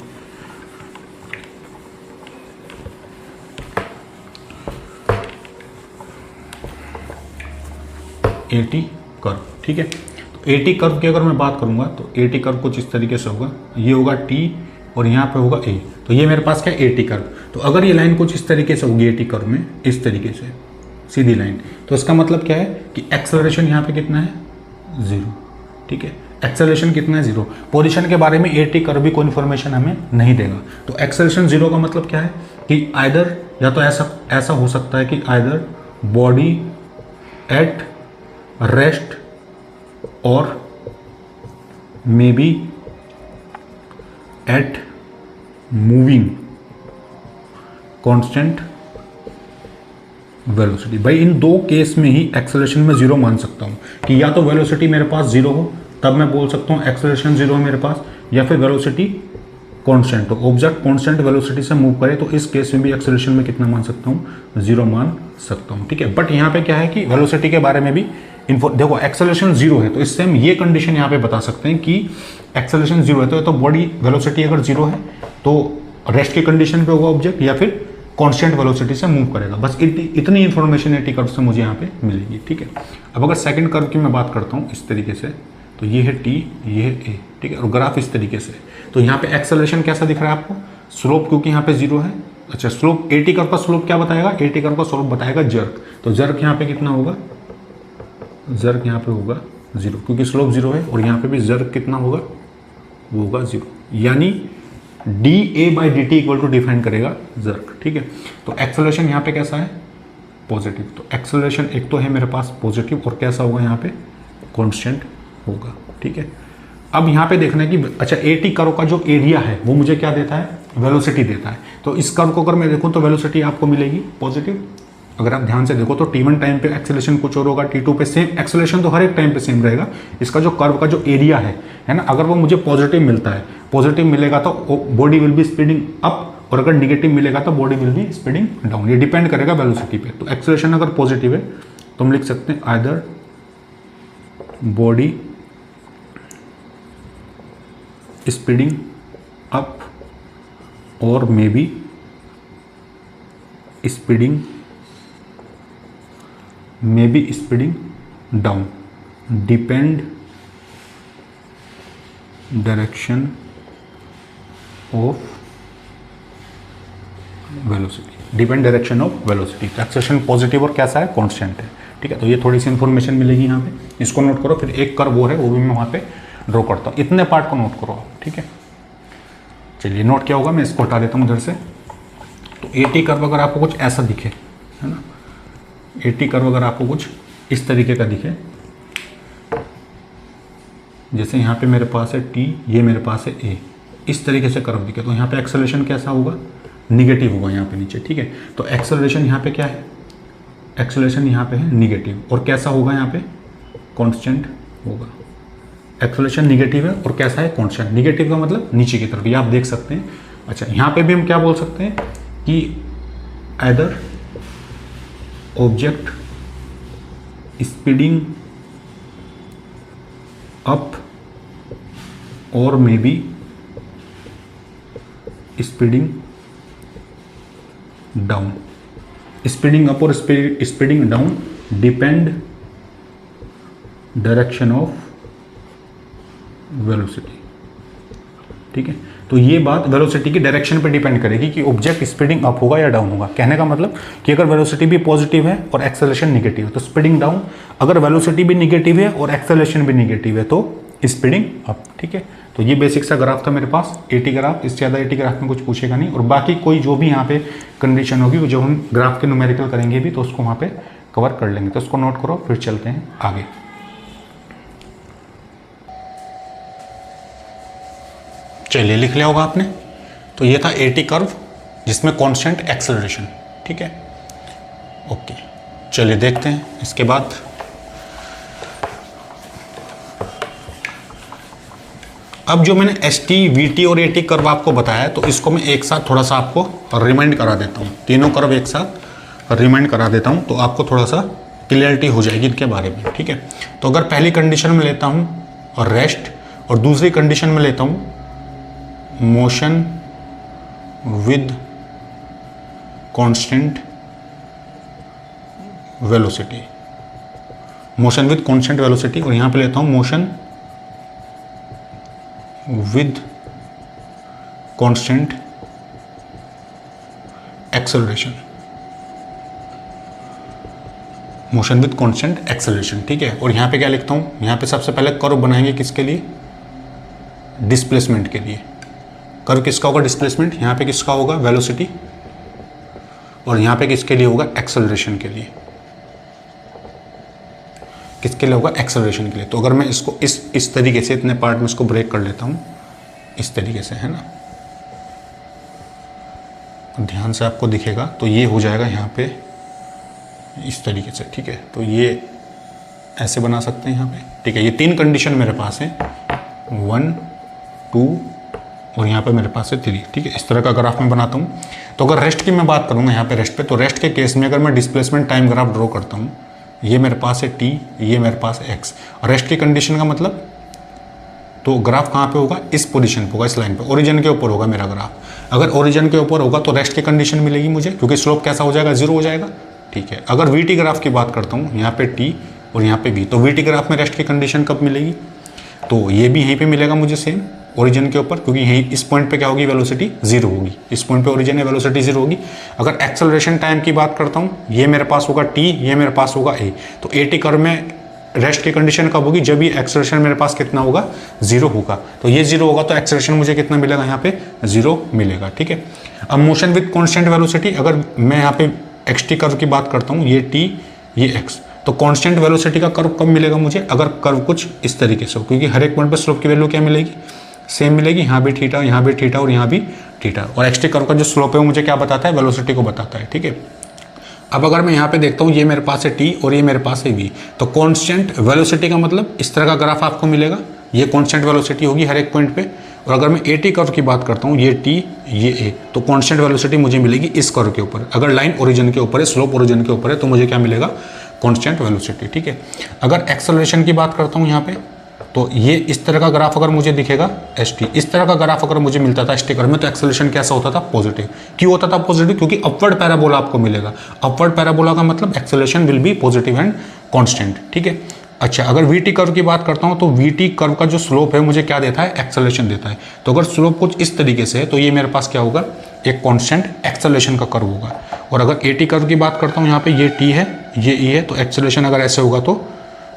एटी कर्व, ठीक है। तो एटी कर्व की अगर मैं बात करूंगा तो एटी कर्व कुछ इस तरीके से होगा, ये होगा टी और यहाँ पे होगा ए। तो ये मेरे पास क्या है, एटी कर्व। तो अगर ये लाइन कुछ इस तरीके से होगी एटी कर्व में, इस तरीके से सीधी लाइन, तो इसका मतलब क्या है कि एक्सेलरेशन यहाँ पे कितना है, 0, ठीक है। एक्सेलरेशन कितना है, 0। पोजीशन के बारे में एटी कर्व भी कोई इन्फॉर्मेशन हमें नहीं देगा। तो एक्सेलरेशन 0 का मतलब क्या है कि आइदर, या तो ऐसा हो सकता है कि आइदर बॉडी एट रेस्ट और may be at moving constant velocity. भाई इन दो केस में ही एक्सेलरेशन में 0 मान सकता हूं कि या तो वेलोसिटी मेरे पास 0 हो, तब मैं बोल सकता हूं एक्सेलरेशन 0 है मेरे पास, या फिर वेलोसिटी कांस्टेंट हो, ऑब्जेक्ट कांस्टेंट वेलोसिटी से मूव करे तो इस केस में भी एक्सेलरेशन में कितना मान सकता हूँ, 0 मान सकता हूँ, ठीक है। बट यहाँ पे क्या है कि वेलोसिटी के बारे में भी देखो एक्सेलरेशन 0 है तो इससे हम ये कंडीशन यहाँ पे बता सकते हैं कि एक्सेलरेशन 0 है तो बॉडी वेलोसिटी अगर 0 है तो रेस्ट की कंडीशन पे होगा ऑब्जेक्ट या फिर कांस्टेंट वेलोसिटी से मूव करेगा। बस इतनी इन्फॉर्मेशन है टी कर्व से मुझे यहाँ पे मिलेगी, ठीक है। अब अगर सेकंड कर्व की मैं बात करता हूँ इस तरीके से, तो ये है टी, ये है ए, ठीक है, और ग्राफ इस तरीके से, तो यहाँ पे एक्सेलरेशन कैसा दिख रहा है आपको, स्लोप क्योंकि यहाँ पे 0 है। अच्छा स्लोप ए टी कर्व का स्लोप क्या बताएगा, ए टी कर्व का स्लोप बताएगा जर्क, तो जर्क यहाँ पे कितना होगा, जर्क यहाँ पे होगा 0 क्योंकि स्लोप 0 है, और यहाँ पे भी जर्क कितना होगा, वो होगा 0, यानी D A by D T equal to define करेगा जर्क, ठीक है। तो एक्सेलरेशन यहाँ पे कैसा है, पॉजिटिव, तो एक्सेलरेशन एक तो है मेरे पास पॉजिटिव और कैसा होगा यहाँ पे, कांस्टेंट होगा, ठीक है। अब यहाँ पे देखना है कि अच्छा ए टी कर्व का जो एरिया है वो मुझे क्या देता है, वेलोसिटी देता है। तो इस कर्व को अगर मैं देखूँ तो वेलोसिटी आपको मिलेगी पॉजिटिव। अगर आप ध्यान से देखो तो T1 टाइम पे एक्सेलरेशन कुछ और होगा, T2 पे सेम एक्सेलरेशन तो हर एक टाइम पे सेम रहेगा। इसका जो कर्व का जो एरिया है ना, अगर वो मुझे पॉजिटिव मिलता है, पॉजिटिव मिलेगा तो body will be speeding up, और अगर निगेटिव मिलेगा तो body will be speeding down. ये डिपेंड करेगा वेलोसिटी पे। तो एक्सेलरेशन अगर पॉजिटिव है तो हम लिख सकते हैं आइदर बॉडी स्पीडिंग अप और may be speeding down, depend direction of velocity, depend direction of velocity. तो एक्सेलरेशन पॉजिटिव और कैसा है, कांस्टेंट है, ठीक है। तो ये थोड़ी सी इन्फॉर्मेशन मिलेगी यहाँ पे, इसको नोट करो। फिर एक कर्व और है वो भी मैं वहाँ पे ड्रॉ करता हूँ, इतने पार्ट को नोट करो आप, ठीक है। चलिए नोट क्या होगा, मैं इसको हटा देता हूँ इधर से। तो ए टी कर्व अगर आपको कुछ ऐसा दिखे, है ना, ए टी कर्व अगर आपको कुछ इस तरीके का दिखे, जैसे यहाँ पे मेरे पास है टी, ये मेरे पास है ए, इस तरीके से कर्व दिखे, तो यहाँ पे एक्सेलरेशन कैसा होगा, निगेटिव होगा यहाँ पे नीचे, ठीक है। तो एक्सेलरेशन यहाँ पे क्या है, एक्सेलरेशन यहाँ पे है निगेटिव, और कैसा होगा यहाँ पे, कांस्टेंट होगा। एक्सेलरेशन निगेटिव है और कैसा है, कांस्टेंट। निगेटिव का मतलब नीचे की तरफ, ये आप देख सकते हैं। अच्छा यहाँ पे भी हम क्या बोल सकते हैं कि आइदर ऑब्जेक्ट स्पीडिंग अप और may be speeding down. Speeding up और speeding down depend direction of velocity, ठीक है। तो ये बात वेलोसिटी की डायरेक्शन पे डिपेंड करेगी कि ऑब्जेक्ट स्पीडिंग अप होगा या डाउन होगा। कहने का मतलब कि अगर वेलोसिटी भी पॉजिटिव है और एक्सेलरेशन निगेटिव है तो स्पीडिंग डाउन, अगर वेलोसिटी भी निगेटिव है और एक्सेलरेशन भी निगेटिव है तो स्पीडिंग अप, ठीक है। तो ये बेसिक सा ग्राफ था मेरे पास, एटी ग्राफ। इससे ज़्यादा एटी ग्राफ में कुछ पूछेगा नहीं, और बाकी कोई जो भी यहाँ पे कंडीशन होगी वो जब हम ग्राफ के न्यूमेरिकल करेंगे भी तो उसको वहाँ पे कवर कर लेंगे। तो उसको नोट करो, फिर चलते हैं आगे। चलिए लिख लिया होगा आपने। तो ये था एटी कर्व जिसमें कांस्टेंट एक्सेलरेशन, ठीक है, ओके। चलिए देखते हैं इसके बाद। अब जो मैंने एस टी, वी टी और ए टी कर्व आपको बताया तो इसको मैं एक साथ थोड़ा सा आपको रिमाइंड करा देता हूँ। तीनों कर्व एक साथ रिमाइंड करा देता हूँ तो आपको थोड़ा सा क्लियरिटी हो जाएगी इनके बारे में, ठीक है। तो अगर पहली कंडीशन में लेता हूँ और रेस्ट, और दूसरी कंडीशन में लेता हूँ motion with constant velocity, motion with constant velocity, और यहां पे लेता हूं motion with constant acceleration, motion with constant acceleration, ठीक है। और यहां पे क्या लिखता हूं, यहां पे सबसे पहले कर्व बनाएंगे किसके लिए, डिस्प्लेसमेंट के लिए। कर्व किसका होगा, डिस्प्लेसमेंट, यहाँ पे किसका होगा, वेलोसिटी, और यहाँ पे किसके लिए होगा, एक्सेलरेशन के लिए। किसके लिए होगा, एक्सेलरेशन के लिए। तो अगर मैं इसको इस तरीके से इतने पार्ट में इसको ब्रेक कर लेता हूँ इस तरीके से, है ना, ध्यान से आपको दिखेगा तो ये हो जाएगा यहाँ पे इस तरीके से, ठीक है। तो ये ऐसे बना सकते हैं यहाँ पे, ठीक है। ये तीन कंडीशन मेरे पास है, 1, 2 और यहाँ पे मेरे पास है 3, ठीक है। इस तरह का ग्राफ मैं बनाता हूँ। तो अगर रेस्ट की मैं बात करूँगा यहाँ पे रेस्ट पे, तो रेस्ट के केस में अगर मैं डिस्प्लेसमेंट टाइम ग्राफ ड्रॉ करता हूँ, ये मेरे पास है t, ये मेरे पास है x, और रेस्ट की कंडीशन का मतलब, तो ग्राफ कहाँ पे होगा, इस पोजीशन पे होगा, इस लाइन पे, ओरिजिन के ऊपर होगा मेरा ग्राफ। अगर ओरिजिन के ऊपर होगा तो रेस्ट की कंडीशन मिलेगी मुझे, क्योंकि स्लोप कैसा हो जाएगा, 0 हो जाएगा, ठीक है। अगर वीटी ग्राफ की बात करता हूँ, यहाँ पे t और यहाँ पे b, तो वीटी ग्राफ में रेस्ट की कंडीशन कब मिलेगी, तो ये भी यहीं पे मिलेगा मुझे सेम ओरिजिन के ऊपर, क्योंकि यहीं इस पॉइंट पे क्या होगी, वेलोसिटी 0 होगी, इस पॉइंट पे ओरिजिन है, वेलोसिटी 0 होगी। अगर एक्सेलरेशन टाइम की बात करता हूँ, ये मेरे पास होगा t, ये मेरे पास होगा a, तो at कर्व में रेस्ट की कंडीशन कब होगी, जब ये एक्सेलरेशन मेरे पास कितना होगा, 0 होगा। तो ये 0 होगा तो एक्सेलरेशन मुझे कितना मिलेगा, यहाँ पे 0 मिलेगा, ठीक है। अब मोशन विद कॉन्स्टेंट वेलोसिटी, अगर मैं यहाँ पे xt कर्व की बात करता हूँ, ये t, ये x, तो कांस्टेंट वेलोसिटी का कर्व कब मिलेगा मुझे, अगर कर्व कुछ इस तरीके से हो, क्योंकि हर एक पॉइंट पर स्लोप की वैल्यू क्या मिलेगी, सेम मिलेगी, यहाँ भी थीटा, यहाँ भी थीटा और यहाँ भी थीटा। और एक्सटी कर्व का जो स्लोप है वो मुझे क्या बताता है, वेलोसिटी को बताता है, ठीक है। अब अगर मैं यहाँ पे देखता हूँ, ये मेरे पास है t और ये मेरे पास है v, तो कांस्टेंट वेलोसिटी का मतलब इस तरह का ग्राफ आपको मिलेगा, ये कांस्टेंट वेलोसिटी होगी हर एक पॉइंट पे। और अगर मैं at कर्व की बात करता हूँ, ये t, ये a, तो कांस्टेंट वेलोसिटी मुझे मिलेगी इस कर्व के ऊपर। अगर लाइन ओरिजिन के ऊपर है, स्लोप ओरिजिन के ऊपर है, तो मुझे क्या मिलेगा, कांस्टेंट वेलोसिटी, ठीक है। अगर एक्सेलरेशन की बात करता हूँ यहाँ पे, तो ये इस तरह का ग्राफ अगर मुझे दिखेगा st, इस तरह का ग्राफ अगर मुझे मिलता था st कर्व में, तो एक्सेलरेशन कैसा होता था, पॉजिटिव। क्यों होता था पॉजिटिव, क्योंकि अपवर्ड पैराबोला आपको मिलेगा। अपवर्ड पैराबोला का मतलब acceleration will be positive and constant, ठीक है। अच्छा, अगर वीटी कर्व की बात करता हूँ, तो वीटी कर्व का जो स्लोप है मुझे क्या देता है, एक्सेलरेशन देता है। तो अगर स्लोप कुछ इस तरीके से है, तो ये मेरे पास क्या होगा, एक कांस्टेंट एक्सेलरेशन का कर्व होगा। और अगर एटी कर्व की बात करता हूँ, यहाँ पे ये टी है, ये ई है, तो एक्सेलरेशन अगर ऐसे होगा तो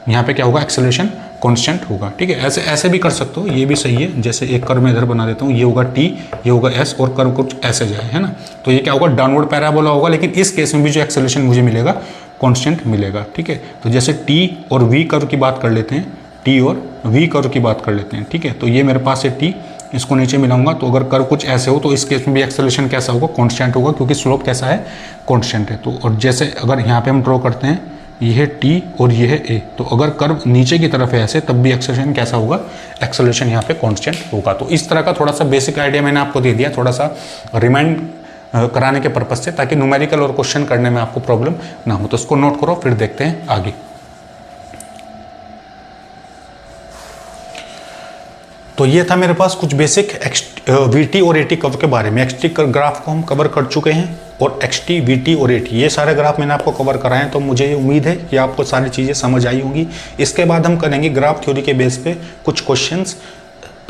यहाँ पे क्या होगा, एक्सेलरेशन कांस्टेंट होगा, ठीक है। ऐसे भी कर सकते हो, ये भी सही है। जैसे एक कर्व मैं इधर बना देता हूँ, ये होगा टी, ये होगा एस, और कर्व कुछ ऐसे जाए, है ना, तो ये क्या होगा, डाउनवर्ड पैराबोला होगा। लेकिन इस केस में भी जो एक्सेलरेशन मुझे मिलेगा, कांस्टेंट मिलेगा, ठीक है। तो जैसे टी और वी कर्व की बात कर लेते हैं, टी और वी कर्व की बात कर लेते हैं, ठीक है। तो ये मेरे पास है टी, इसको नीचे मिलाऊंगा, तो अगर कर्व कुछ ऐसे हो तो इस केस में भी एक्सेलरेशन कैसा होगा, कांस्टेंट होगा, क्योंकि स्लोप कैसा है, कांस्टेंट है। तो और जैसे अगर यहाँ पे हम ड्रॉ करते हैं, ये है t और ये है a, तो अगर कर्व नीचे की तरफ है ऐसे, तब भी एक्सेलरेशन कैसा होगा, एक्सेलरेशन यहाँ पे कांस्टेंट होगा। तो इस तरह का थोड़ा सा बेसिक आइडिया मैंने आपको दे दिया, थोड़ा सा रिमाइंड कराने के पर्पज से, ताकि न्यूमेरिकल और क्वेश्चन करने में आपको प्रॉब्लम ना हो। तो इसको नोट करो, फिर देखते हैं आगे। तो ये था मेरे पास कुछ बेसिक वीटी और एटी कर्व के बारे में। एक्सटी ग्राफ को हम कवर कर चुके हैं, और एक्सटी, वीटी और एटी ये सारे ग्राफ मैंने आपको कवर कराए हैं। तो मुझे उम्मीद है कि आपको सारी चीज़ें समझ आई होंगी। इसके बाद हम करेंगे ग्राफ थ्योरी के बेस पे कुछ क्वेश्चंस।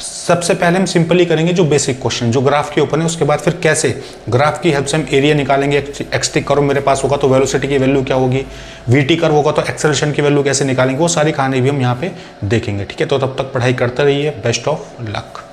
सबसे पहले हम सिंपली करेंगे जो बेसिक क्वेश्चन जो ग्राफ के ऊपर है, उसके बाद फिर कैसे ग्राफ की हेल्प से हम एरिया निकालेंगे। एक्सटी कर्व मेरे पास होगा तो वेलोसिटी की वैल्यू क्या होगी, वीटी कर्व होगा तो एक्सेलरेशन की वैल्यू कैसे निकालेंगे, वो सारी कहानी भी हम यहाँ पे देखेंगे, ठीक है। तो तब तक पढ़ाई करते रहिए। Best of luck.